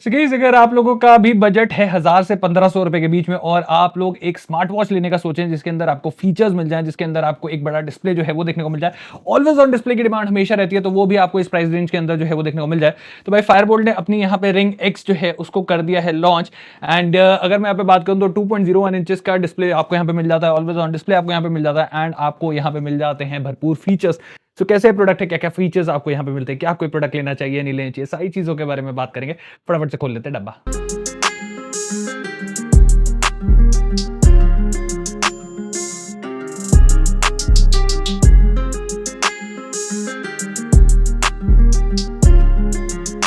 So guys, अगर आप लोगों का भी बजट है 1000 से 1500 रुपए के बीच में और आप लोग एक स्मार्ट वॉच लेने का सोचें जिसके अंदर आपको फीचर्स मिल जाएं, जिसके अंदर आपको एक बड़ा डिस्प्ले जो है वो देखने को मिल जाए, ऑलवेज ऑन डिस्प्ले की डिमांड हमेशा रहती है, तो वो भी आपको इस प्राइस रेंज के अंदर जो है वो देखने को मिल जाए। तो भाई फायरबोल्ट ने अपनी यहाँ पे रिंग एक्स जो है उसको कर दिया है लॉन्च। एंड अगर मैं यहाँ पे बात करूँ तो 2.01 इंचेस का डिस्प्ले आपको यहाँ पे मिल जाता है, ऑलवेज ऑन डिस्प्ले आपको यहाँ पे मिल जाता है, एंड आपको यहाँ पे मिल जाते हैं भरपूर फीचर्स। तो कैसे प्रोडक्ट है, क्या क्या फीचर्स आपको यहाँ पे मिलते हैं, क्या कोई प्रोडक्ट लेना चाहिए नहीं लेना चाहिए, सारी चीजों के बारे में बात करेंगे। फटाफट से खोल लेते हैं डब्बा।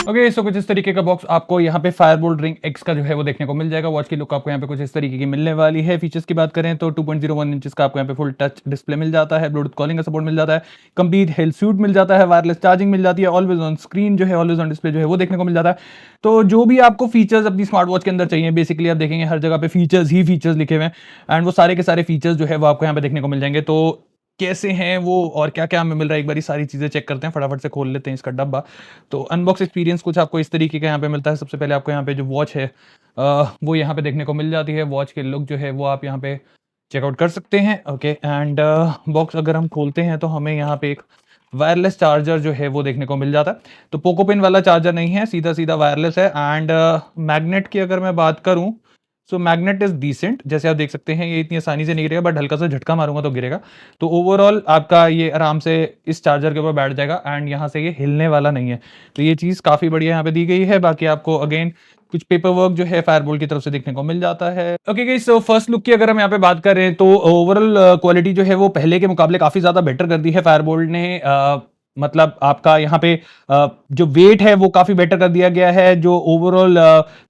ओके सो कुछ इस तरीके का बॉक्स आपको यहाँ पे फायरबोल्ट रिंग एक्स का जो है वो देखने को मिल जाएगा। वॉच की लुक आपको यहाँ पे कुछ इस तरीके की मिलने वाली है। फीचर्स की बात करें तो 2.01 इंचेस का आपको यहाँ पे फुल टच डिस्प्ले मिल जाता है, ब्लूटूथ कॉलिंग का सपोर्ट मिल जाता है, कंप्लीट हेल्थ सूट मिल जाता है, वायरलेस चार्जिंग मिल जाती है, ऑलवेज ऑन स्क्रीन जो है ऑलवेज ऑन डिस्प्ले जो है वो देखने को मिल जाता है। तो जो भी आपको फीचर्स अपनी स्मार्ट वॉच के अंदर चाहिए, बेसिकली आप देखेंगे हर जगह पे फीचर्स ही फीचर्स लिखे हुए हैं, एंड वो सारे के सारे फीचर्स जो है वो आपको यहाँ पे देखने को मिल जाएंगे। तो कैसे हैं वो और क्या क्या हमें मिल रहा है, एक बारी सारी चीज़ें चेक करते हैं। फटाफट से खोल लेते हैं इसका डब्बा। तो अनबॉक्स एक्सपीरियंस कुछ आपको इस तरीके का यहाँ पे मिलता है। सबसे पहले आपको यहाँ पे जो वॉच है वो यहाँ पे देखने को मिल जाती है। वॉच की लुक जो है वो आप यहाँ पे चेकआउट कर सकते हैं। ओके एंड बॉक्स अगर हम खोलते हैं तो हमें यहाँ पे एक वायरलेस चार्जर जो है वो देखने को मिल जाता है। तो पोको पिन वाला चार्जर नहीं है, सीधा सीधा वायरलेस है। एंड मैग्नेट की अगर मैं बात करूँ, सो मैग्नेट इज डिसेंट, जैसे आप देख सकते हैं ये इतनी आसानी से नहीं गिरेगा, बट हल्का सा झटका मारूंगा तो गिरेगा। तो ओवरऑल आपका ये आराम से इस चार्जर के ऊपर बैठ जाएगा, एंड यहाँ से ये हिलने वाला नहीं है। तो ये चीज़ काफ़ी बढ़िया यहाँ पे दी गई है। बाकी आपको अगेन कुछ पेपर वर्क जो है फायरबोल्ट की तरफ से देखने को मिल जाता है। Okay guys, so first look की अगर हम यहाँ पे बात करें तो ओवरऑल क्वालिटी जो है वो पहले के मुकाबले काफ़ी ज़्यादा बेटर कर दी है फायरबोल्ट ने। मतलब आपका यहाँ पे जो वेट है वो काफ़ी बेटर कर दिया गया है, जो ओवरऑल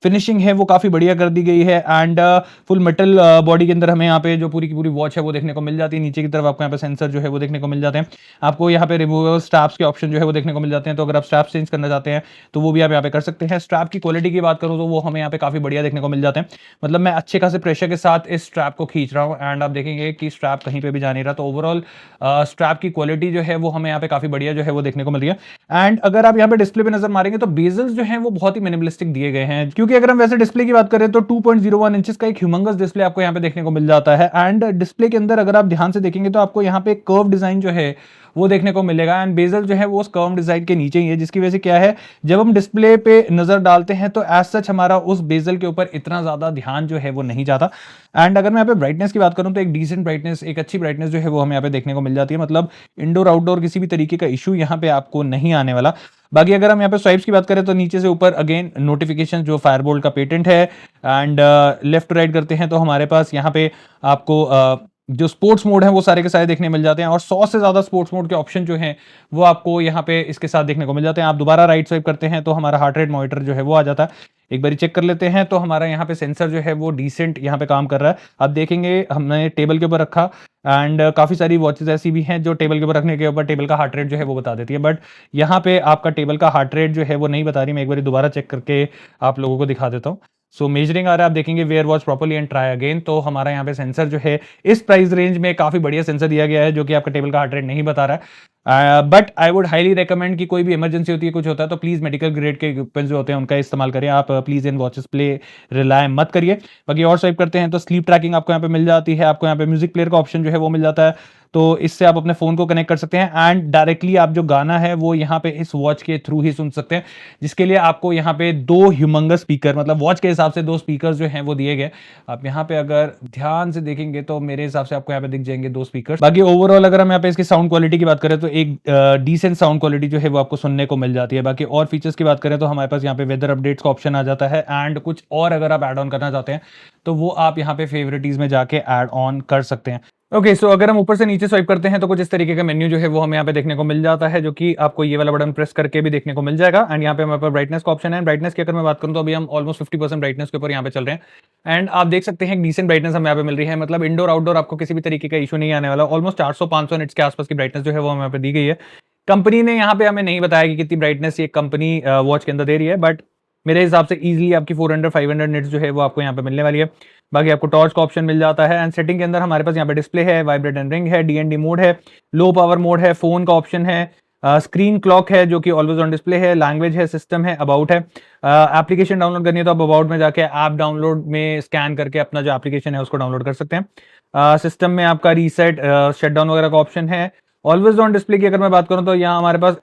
फिनिशिंग है वो काफ़ी बढ़िया कर दी गई है, एंड फुल मेटल बॉडी के अंदर हमें यहाँ पे जो पूरी की पूरी वॉच है वो देखने को मिल जाती है। नीचे की तरफ आपको यहाँ पे सेंसर जो है वो देखने को मिल जाते हैं। आपको यहाँ पे रिमूवेबल स्ट्रैप्स के ऑप्शन जो है वो देखने को मिल जाते हैं, तो अगर आप स्ट्रैप चेंज करना चाहते हैं तो वो भी आप यहाँ पे कर सकते हैं। स्ट्रैप की क्वालिटी की बात करूँ तो वो हमें यहाँ पे काफ़ी बढ़िया देखने को मिल जाते हैं। मतलब मैं अच्छे खासे प्रेशर के साथ इस स्ट्रैप को खींच रहा हूँ, एंड आप देखेंगे कि स्ट्रैप कहीं पे भी जा नहीं रहा। तो ओवरऑल स्ट्रैप की क्वालिटी जो है वो हमें यहाँ पे काफ़ी बढ़िया जो है वो देखने को मिल रही है। एंड अगर आप यहाँ पे डिस्प्ले पे नजर मारेंगे तो बेजल्स जो हैं वो बहुत ही मिनिमलिस्टिक दिए गए हैं, क्योंकि अगर हम वैसे डिस्प्ले की बात करें तो 2.01 इंचेस का एक ह्यूमंगस डिस्प्ले आपको यहाँ पे देखने को मिल जाता है। एंड डिस्प्ले के अंदर अगर आप ध्यान से देखेंगे तो आपको यहाँ पे कर्व डिजाइन जो है वो देखने को मिलेगा, एंड बेजल जो है वो उस कर्व डिजाइन के नीचे ही है, जिसकी वजह से क्या है जब हम डिस्प्ले पे नजर डालते हैं तो एज सच हमारा उस बेजल के ऊपर इतना ज्यादा ध्यान जो है वो नहीं जाता। एंड अगर मैं यहाँ पे ब्राइटनेस की बात करूँ तो एक डिसेंट ब्राइटनेस, एक अच्छी ब्राइटनेस जो है वो हमें यहाँ पे देखने को मिल जाती है। मतलब इंडोर आउटडोर किसी भी तरीके का इशू यहाँ पे आपको नहीं आने वाला। बाकी अगर हम यहाँ पे स्वाइप्स की बात करें तो नीचे से ऊपर अगेन नोटिफिकेशन जो फायरबोल्ट का पेटेंट है, एंड लेफ्ट टू राइट करते हैं तो हमारे पास यहाँ पे आपको जो स्पोर्ट्स मोड है वो सारे के सारे देखने मिल जाते हैं, और 100 से ज्यादा स्पोर्ट्स मोड के ऑप्शन जो हैं वो आपको यहाँ पे इसके साथ देखने को मिल जाते हैं। आप दोबारा राइट स्वाइप करते हैं तो हमारा हार्ट रेट मॉनिटर जो है वो आ जाता है। एक बार चेक कर लेते हैं तो हमारा यहाँ पे सेंसर जो है वो डिसेंट यहाँ पे काम कर रहा है। आप देखेंगे हमने टेबल के ऊपर रखा, एंड काफ़ी सारी वॉचेस ऐसी भी हैं जो टेबल के ऊपर रखने के ऊपर टेबल का हार्ट रेट जो है वो बता देती है, बट यहाँ पे आपका टेबल का हार्ट रेट जो है वो नहीं बता रही। मैं एक बार दोबारा चेक करके आप लोगों को दिखा देता हूँ। सो मेजरिंग आ रहा है, आप देखेंगे wear watch properly and try again. तो हमारा यहाँ पे सेंसर जो है इस प्राइस रेंज में काफ़ी बढ़िया सेंसर दिया गया है, जो कि आपका टेबल का हार्ट रेट नहीं बता रहा है। But I would highly recommend कि कोई भी इमरजेंसी होती है, कुछ होता है, तो प्लीज़ मेडिकल ग्रेड के इक्विपमेंट्स जो होते हैं उनका इस्तेमाल करें। आप प्लीज़ इन वॉचेस पे रिलाय मत करिए। बाकी और स्वाइप करते हैं तो स्लीप ट्रैकिंग आपको यहाँ पे मिल जाती है। आपको यहाँ पे म्यूजिक प्लेयर का ऑप्शन जो है वो मिल जाता है, तो इससे आप अपने फ़ोन को कनेक्ट कर सकते हैं, एंड डायरेक्टली आप जो गाना है वो यहाँ पे इस वॉच के थ्रू ही सुन सकते हैं, जिसके लिए आपको यहाँ पे 2 ह्यूमंगस स्पीकर, मतलब वॉच के हिसाब से 2 स्पीकर जो हैं वो दिए गए। आप यहाँ पे अगर ध्यान से देखेंगे तो मेरे हिसाब से आपको यहाँ पे दिख जाएंगे 2 स्पीकर। बाकी ओवरऑल अगर हम यहाँ पे इसकी साउंड क्वालिटी की बात करें तो एक डिसेंट साउंड क्वालिटी जो है वो आपको सुनने को मिल जाती है। बाकी और फीचर्स की बात करें तो हमारे पास यहाँ पे वेदर अपडेट्स का ऑप्शन आ जाता है, एंड कुछ और अगर आप ऐड ऑन करना चाहते हैं तो वो आप यहाँ पे फेवरेटीज में जाके ऐड ऑन कर सकते हैं। ओके सो अगर हम ऊपर से नीचे स्वाइप करते हैं तो कुछ इस तरीके का मेन्यू जो है वो हमें यहाँ पे देखने को मिल जाता है, जो कि आपको ये वाला बटन प्रेस करके भी देखने को मिल जाएगा। एंड यहाँ पे हमारे पास ब्राइटनेस का ऑप्शन है। ब्राइटनेस की अगर मैं बात करूँ तो अभी हम ऑलमोस्ट 50% ब्राइटनेस के ऊपर यहाँ पे चल रहे हैं, एंड आप देख सकते हैं डिसेंट ब्राइटनेस हमें यहाँ पे मिल रही है। मतलब इंडोर आउटडोर आपको किसी भी तरीके का इशू नहीं आने वाला। ऑलमोस्ट 400-500 निट्स के आसपास की ब्राइटनेस जो है वो हमें यहाँ पे दी गई है। कंपनी ने यहाँ पे हमें नहीं बताया कि कितनी ब्राइटनेस ये कंपनी वॉच के अंदर दे रही है, बट मेरे हिसाब से इजीली आपकी 400-500 निट्स जो है वो आपको यहाँ पे मिलने वाली है। बाकी आपको टॉर्च का ऑप्शन मिल जाता है, एंड सेटिंग के अंदर हमारे पास यहाँ पे डिस्प्ले है, वाइब्रेट एंड रिंग है, DND मोड है, लो पावर मोड है, फोन का ऑप्शन है, स्क्रीन क्लॉक है जो कि ऑलवेज ऑन डिस्प्ले है, लैंग्वेज है, सिस्टम है, अबाउट है। एप्लीकेशन डाउनलोड करनी है तो आप अबाउट में जाके ऐप डाउनलोड में स्कैन करके अपना जो एप्लीकेशन है उसको डाउनलोड कर सकते हैं। सिस्टम में आपका रीसेट, शटडाउन वगैरह का ऑप्शन है। ऑलवेज ऑन डिस्प्ले की अगर मैं बात करूं तो यहाँ हमारे पास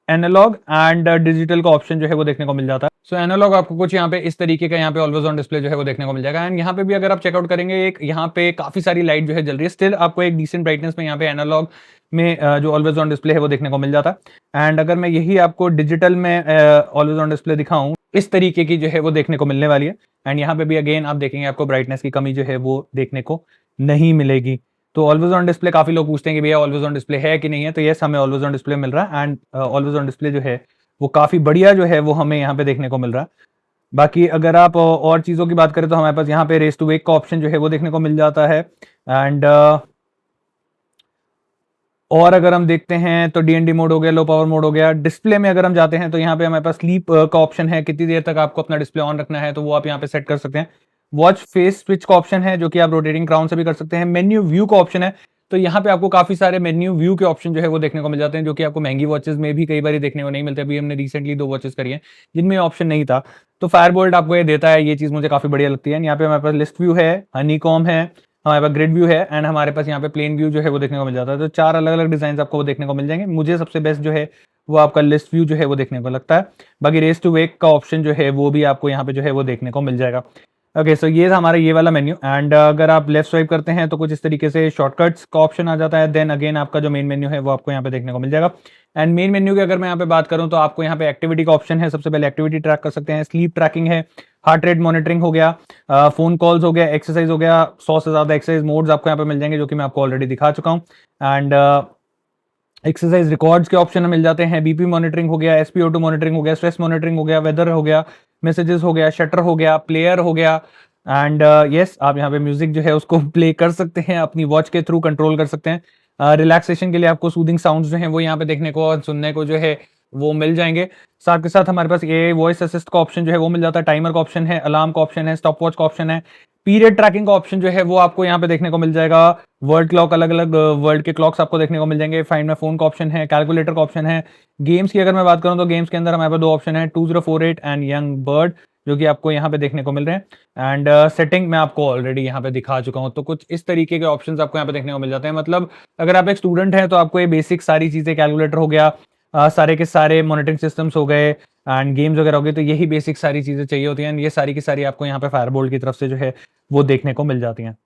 एनालॉग एंड डिजिटल का ऑप्शन जो है वो देखने को मिल जाता है। सो एनालॉग आपको कुछ यहाँ पे इस तरीके का यहाँ पे ऑलवेज ऑन डिस्प्ले जो है वो देखने को मिल जाएगा। एंड यहाँ पे भी अगर आप चेकआउट करेंगे, एक यहाँ पे काफी सारी लाइट जो है जल रही है, स्टिल आपको एक डिसेंट ब्राइटनेस में यहाँ पे एनालॉग में जो ऑलवेज ऑन डिस्प्ले है वो देखने को मिल जाता है। एंड अगर मैं यही आपको डिजिटल में ऑलवेज ऑन डिस्प्ले दिखाऊं, इस तरीके की जो है वो देखने को मिलने वाली है। एंड यहाँ पे भी अगेन आप देखेंगे आपको ब्राइटनेस की कमी जो है वो देखने को नहीं मिलेगी। तो ऑलवेज ऑन डिस्प्ले काफी लोग पूछते हैं कि भैया ऑलवेज ऑन डिस्प्ले है कि नहीं है, तो यस, हमें ऑलवेज ऑन डिस्प्ले मिल रहा है। एंड ऑलवेज ऑन डिस्प्ले जो है वो काफी बढ़िया जो है वो हमें यहाँ पे देखने को मिल रहा है। बाकी अगर आप और चीजों की बात करें तो हमारे पास यहाँ पे रेस टू वेक का ऑप्शन जो है वो देखने को मिल जाता है। एंड और अगर हम देखते हैं तो डीएनडी मोड हो गया, लो पावर मोड हो गया। डिस्प्ले में अगर हम जाते हैं तो यहाँ पे हमारे पास स्लीप का ऑप्शन है, कितनी देर तक आपको अपना डिस्प्ले ऑन रखना है तो वो आप यहाँ पे सेट कर सकते हैं। वॉच फेस स्विच का ऑप्शन है जो कि आप रोटेटिंग क्राउन से भी कर सकते हैं। मेन्यू व्यू का ऑप्शन है, तो यहाँ पे आपको काफी सारे मेन्यू व्यू के ऑप्शन जो है वो देखने को मिल जाते हैं, जो कि आपको महंगी वॉचेस में भी कई बार देखने को नहीं मिलते। अभी हमने रिसेंटली 2 वॉचेस करी है जिनमें ऑप्शन नहीं था, तो फायरबोल्ट आपको ये देता है। ये चीज मुझे काफी बढ़िया लगती है। यहाँ पे हमारे पास लिस्ट व्यू है, हनीकॉम है, हमारे पास ग्रिड व्यू है, एंड हमारे पास यहाँ पे प्लेन व्यू जो है वो देखने को मिल जाता है। तो 4 अलग अलग डिजाइन आपको वो देखने को मिल जाएंगे। मुझे सबसे बेस्ट जो है वो आपका लिस्ट व्यू जो है वो देखने को लगता है। बाकी रेस टू वेक का ऑप्शन जो है वो भी आपको यहाँ पे जो है वो देखने को मिल जाएगा। ओके, सो ये था हमारा ये वाला मेन्यू। एंड अगर आप लेफ्ट स्वाइप करते हैं तो कुछ इस तरीके से शॉर्टकट्स का ऑप्शन आ जाता है। देन अगेन आपका जो मेन मेन्यू है वो आपको यहाँ पे देखने को मिल जाएगा। एंड मेन मेन्यू की अगर मैं यहाँ पे बात करूँ तो आपको यहाँ पे एक्टिविटी का ऑप्शन है। सबसे पहले एक्टिविटी ट्रैक कर सकते हैं, स्लीप ट्रैकिंग है, हार्ट रेट मॉनिटरिंग हो गया, फोन कॉल्स हो गया, एक्सरसाइज हो गया। 100 से ज्यादा एक्सरसाइज मोड्स आपको यहाँ पे मिल जाएंगे जो कि मैं आपको ऑलरेडी दिखा चुका हूँ। एंड एक्सरसाइज रिकॉर्ड्स के ऑप्शन मिल जाते हैं, बीपी मॉनिटरिंग हो गया, SpO2 मॉनिटरिंग हो गया, स्ट्रेस मॉनिटरिंग हो गया, वेदर हो गया, मैसेजेस हो गया, शटर हो गया, प्लेयर हो गया। एंड यस, आप यहाँ पे म्यूजिक जो है उसको प्ले कर सकते हैं, अपनी वॉच के थ्रू कंट्रोल कर सकते हैं। रिलैक्सेशन के लिए आपको सूदिंग साउंड्स जो हैं वो यहाँ पे देखने को और सुनने को जो है वो मिल जाएंगे। साथ के साथ हमारे पास ये वॉइस असिस्ट का ऑप्शन जो है वो मिल जाता है, टाइमर का ऑप्शन है, अलार्म का ऑप्शन है, स्टॉप वॉच का ऑप्शन है, पीरियड ट्रैकिंग का ऑप्शन जो है वो आपको यहाँ पे देखने को मिल जाएगा। वर्ल्ड क्लॉक, अलग अलग वर्ल्ड के क्लॉक्स आपको देखने को मिल जाएंगे। फाइंड माय फोन का ऑप्शन है, कैलकुलेटर का ऑप्शन है। गेम्स की अगर मैं बात करूँ तो गेम्स के अंदर हमारे पास 2 ऑप्शन है, 2048 एंड यंग बर्ड, जो कि आपको यहाँ पे देखने को मिल रहे हैं। एंड सेटिंग मैं आपको ऑलरेडी यहाँ पे दिखा चुका हूँ। तो कुछ इस तरीके के ऑप्शंस आपको यहाँ पे देखने को मिल जाते हैं। मतलब अगर आप एक स्टूडेंट हैं तो आपको ये बेसिक सारी चीजें, कैलकुलेटर हो गया, सारे के सारे मॉनिटरिंग सिस्टम्स हो गए, एंड गेम्स वगैरह हो गए, तो यही बेसिक सारी चीजें चाहिए होती हैं। ये सारी की सारी आपको यहाँ पे फायरबोल्ट की तरफ से जो है वो देखने को मिल जाती हैं।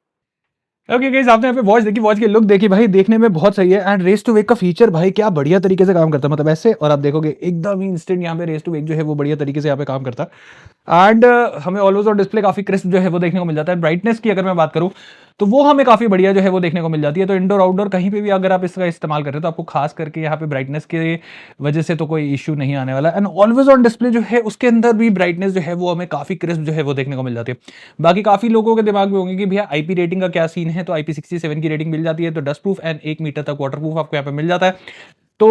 ओके गाइस, आपने यहाँ पे वॉच देखी, वॉच की लुक देखी, भाई देखने में बहुत सही है। एंड रेस टू वेक का फीचर भाई क्या बढ़िया तरीके से काम करता है, मतलब ऐसे, और आप देखोगे एकदम इंस्टेंट यहाँ पे रेस टू वेक जो है वो बढ़िया तरीके से यहाँ पे काम करता है। एंड हमें ऑलवेज ऑन डिस्प्ले काफी क्रिस्प जो है वो देखने को मिल जाता है। ब्राइटनेस की अगर मैं बात करूँ तो वो हमें काफी बढ़िया जो है वो देखने को मिल जाती है। तो इंडोर आउटडोर कहीं पे भी अगर आप इसका इस्तेमाल कर रहे हो तो आपको खास करके यहाँ पे ब्राइटनेस की वजह से तो कोई इश्यू नहीं आने वाला। एंड ऑलवेज ऑन डिस्प्ले जो है उसके अंदर भी ब्राइटनेस जो है वो हमें काफी क्रिस्प जो है वो देखने को मिल जाती है। बाकी काफी लोगों के दिमाग में होंगे कि भैया IP रेटिंग का क्या सीन है, तो IP67 की रेटिंग मिल जाती है, तो डस्ट प्रूफ एंड 1 मीटर तक वाटर प्रूफ आपको यहाँ पे मिल जाता है। तो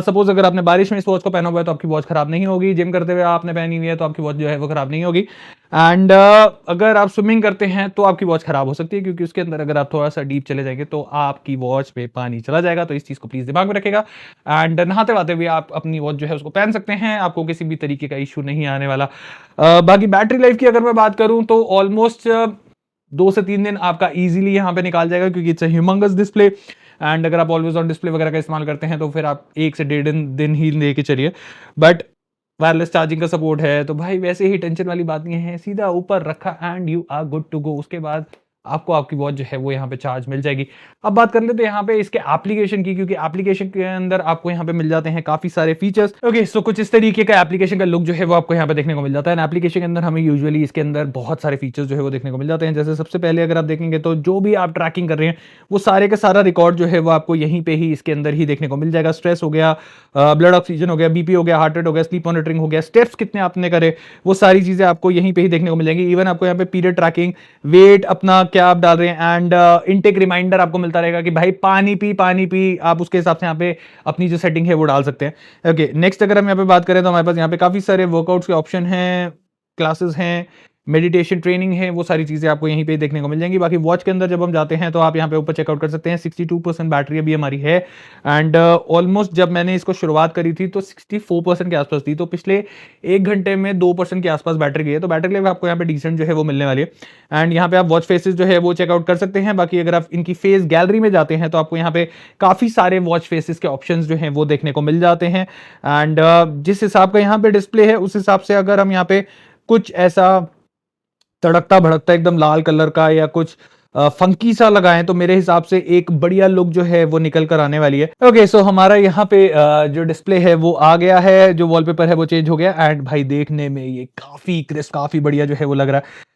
सपोज अगर आपने बारिश में इस वॉच को पहना हुआ है तो आपकी वॉच खराब नहीं होगी। जिम करते हुए आपने पहनी हुई है तो आपकी वॉच जो है वो खराब नहीं होगी। एंड अगर आप स्विमिंग करते हैं तो आपकी वॉच खराब हो सकती है, क्योंकि उसके अंदर अगर आप थोड़ा सा डीप चले जाएंगे तो आपकी वॉच पे पानी चला जाएगा। तो इस चीज को प्लीज दिमाग में रखेगा। एंड नहाते वहाते भी आप अपनी वॉच जो है उसको पहन सकते हैं, आपको किसी भी तरीके का इशू नहीं आने वाला। बाकी बैटरी लाइफ की अगर मैं बात करूं तो ऑलमोस्ट 2 से 3 दिन आपका इजीली यहाँ पे निकाल जाएगा, क्योंकि it's a humongous display. And अगर आप ऑलवेज ऑन डिस्प्ले वगैरह का इस्तेमाल करते हैं तो फिर आप 1 से 1.5 दिन ही लेके चलिए। बट वायरलेस चार्जिंग का सपोर्ट है, तो भाई वैसे ही टेंशन वाली बात नहीं है, सीधा ऊपर रखा and you are good to go. उसके बाद आपको आपकी वॉच जो है वो यहाँ पे चार्ज मिल जाएगी। अब बात कर लेते हैं यहाँ पे इसके एप्लीकेशन की, क्योंकि एप्लीकेशन के अंदर आपको यहाँ पे मिल जाते हैं काफी सारे फीचर्स। ओके, सो कुछ इस तरीके का एप्लीकेशन का लुक जो है वो आपको यहाँ पे देखने को मिल जाता है। एप्लीकेशन के अंदर हमें यूजुअली इसके अंदर बहुत सारे फीचर्स जो है वो देखने को मिल जाते हैं। जैसे सबसे पहले अगर आप देखेंगे तो जो भी आप ट्रैकिंग कर रहे हैं वो सारे का सारा रिकॉर्ड जो है वो आपको यहीं पे ही इसके अंदर ही देखने को मिल जाएगा। स्ट्रेस हो गया, ब्लड ऑक्सीजन हो गया, BP हो गया, हार्ट रेट हो गया, स्लीप मॉनिटरिंग हो गया, स्टेप्स कितने आपने करे, वो सारी चीजें आपको यहीं पे ही देखने को मिल जाएंगी। इवन आपको यहाँ पे पीरियड ट्रैकिंग, वेट अपना क्या आप डाल रहे हैं, एंड इनटेक रिमाइंडर आपको मिलता रहेगा कि भाई पानी पी, आप उसके हिसाब से यहाँ पे अपनी जो सेटिंग है वो डाल सकते हैं। ओके, नेक्स्ट अगर हम यहाँ पे बात करें तो हमारे पास यहाँ पे काफी सारे वर्कआउट्स के ऑप्शन हैं, क्लासेस हैं, मेडिटेशन ट्रेनिंग है, वो सारी चीज़ें आपको यहीं पे देखने को मिल जाएंगी। बाकी वॉच के अंदर जब हम जाते हैं तो आप यहाँ पे ऊपर चेकआउट कर सकते हैं, 62% बैटरी अभी हमारी है एंड ऑलमोस्ट जब मैंने इसको शुरुआत करी थी तो 64% के आसपास थी, तो पिछले 1 घंटे में 2% के आसपास बैटरी गई है, तो बैटरी लेवल आपको यहाँ पे डिसेंट जो है वो मिलने वाली है। एंड यहाँ पे आप वॉच फेसेस जो है वो चेकआउट कर सकते हैं। बाकी अगर आप इनकी फेस गैलरी में जाते हैं तो आपको यहाँ पे काफ़ी सारे वॉच फेसेस के ऑप्शंस जो हैं वो देखने को मिल जाते हैं एंड जिस हिसाब का यहाँ पे डिस्प्ले है उस हिसाब से अगर हम यहाँ पे कुछ ऐसा तड़कता भड़कता एकदम लाल कलर का या कुछ फंकी सा लगाएं तो मेरे हिसाब से एक बढ़िया लुक जो है वो निकल कर आने वाली है। ओके सो हमारा यहाँ पे जो डिस्प्ले है वो आ गया है, जो वॉलपेपर है वो चेंज हो गया एंड भाई देखने में ये काफी क्रिस्प काफी बढ़िया जो है वो लग रहा है।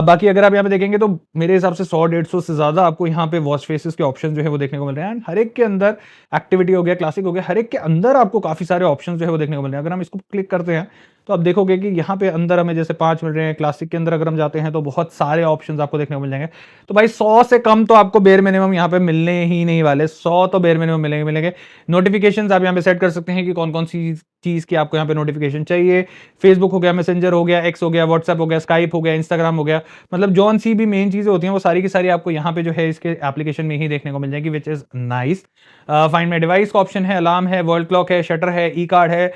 बाकी अगर आप यहाँ पे देखेंगे तो मेरे हिसाब से 100-150 से ज्यादा आपको यहाँ पे वॉच फेसेस के ऑप्शन जो है वो देखने को मिल रहे हैं एंड हर एक के अंदर एक्टिविटी हो गया, क्लासिक हो गया, हर एक के अंदर आपको काफी सारे ऑप्शन जो है वो देखने को मिल रहे हैं। अगर हम इसको क्लिक करते हैं तो आप देखोगे कि यहाँ पे अंदर हमें जैसे 5 मिल रहे हैं, क्लासिक के अंदर अगर हम जाते हैं तो बहुत सारे ऑप्शंस आपको देखने को मिल जाएंगे। तो भाई 100 से कम तो आपको बेयर मिनिमम यहाँ पे मिलने ही नहीं वाले, 100 तो बेयर मिनिमम मिलेंगे। नोटिफिकेशंस आप यहाँ पे सेट कर सकते हैं कि कौन कौन सी चीज की आपको यहाँ पे नोटिफिकेशन चाहिए। फेसबुक हो गया, मैसेंजर हो गया, एक्स हो गया, व्हाट्सएप हो गया, स्काइप हो गया, इंस्टाग्राम हो गया, मतलब जौन सी भी मेन चीजें होती हैं वो सारी की सारी आपको यहाँ पे जो है इसके एप्लीकेशन में ही देखने को मिल जाएगी, which is nice. Find my device का ऑप्शन है, अलार्म है, वर्ल्ड क्लॉक है, शटर है, ई कार्ड है,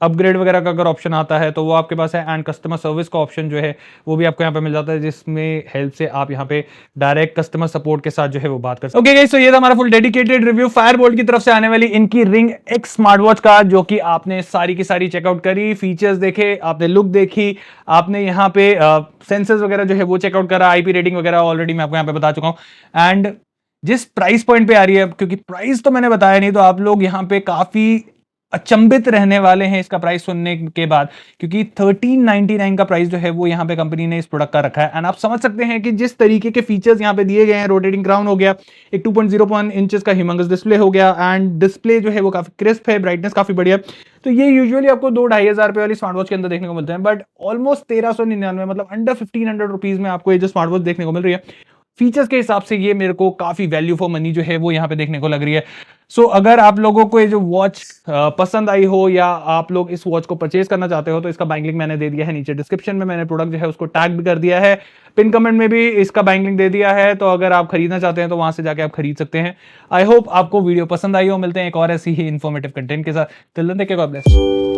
अपग्रेड वगैरह का अगर ऑप्शन आता है तो वो आपके पास है एंड कस्टमर सर्विस का ऑप्शन जो है वो भी आपको यहाँ पे मिल जाता है, जिसमें हेल्प से आप यहाँ पे डायरेक्ट कस्टमर सपोर्ट के साथ जो है वो बात कर सकते हैं। ओके गाइस, तो ये था हमारा फुल डेडिकेटेड रिव्यू फायरबोल्ट की तरफ से आने वाली इनकी रिंग एक्स स्मार्ट वॉच का, जो कि आपने सारी की सारी चेकआउट करी, फीचर्स देखे, आपने लुक देखी, आपने यहाँ पे सेंसर्स वगैरह जो है वो चेकआउट करा, आईपी रेटिंग वगैरह ऑलरेडी मैं आपको यहाँ पे बता चुका हूँ एंड जिस प्राइस पॉइंट पे आ रही है, क्योंकि प्राइस तो मैंने बताया नहीं, तो आप लोग यहाँ पे काफी अचंभित रहने वाले हैं इसका प्राइस सुनने के बाद, क्योंकि 1399 का प्राइस जो है वो यहाँ पे कंपनी ने इस प्रोडक्ट का रखा है एंड आप समझ सकते हैं कि जिस तरीके के फीचर्स यहाँ पे दिए गए हैं, रोटेटिंग क्राउन हो गया, एक 2.01 इंचेस का ह्यूमंगस डिस्प्ले हो गया एंड डिस्प्ले जो है वो काफी क्रिस्प है, ब्राइटनेस काफी बढ़िया। तो ये यूजुअली आपको 2-2.5 हजार रुपए वाली स्मार्ट वॉच के अंदर देखने को मिलते हैं, बट ऑलमोस्ट 1399 मतलब अंडर 1500 रुपीज में आपको ये जो स्मार्ट वॉच देखने को मिल रही है, फीचर्स के हिसाब से ये मेरे को काफी वैल्यू फॉर मनी जो है वो यहाँ पे देखने को लग रही है। सो अगर आप लोगों को ये जो वॉच पसंद आई हो या आप लोग इस वॉच को परचेज करना चाहते हो तो इसका बाइंग लिंक मैंने दे दिया है नीचे डिस्क्रिप्शन में, मैंने प्रोडक्ट जो है उसको टैग भी कर दिया है, पिन कमेंट में भी इसका बाइंग लिंक दे दिया है, तो अगर आप खरीदना चाहते हैं तो वहां से जाके आप खरीद सकते हैं। आई होप आपको वीडियो पसंद आई हो। मिलते हैं एक और ऐसी ही इन्फॉर्मेटिव कंटेंट के साथ। Till then take care, God bless.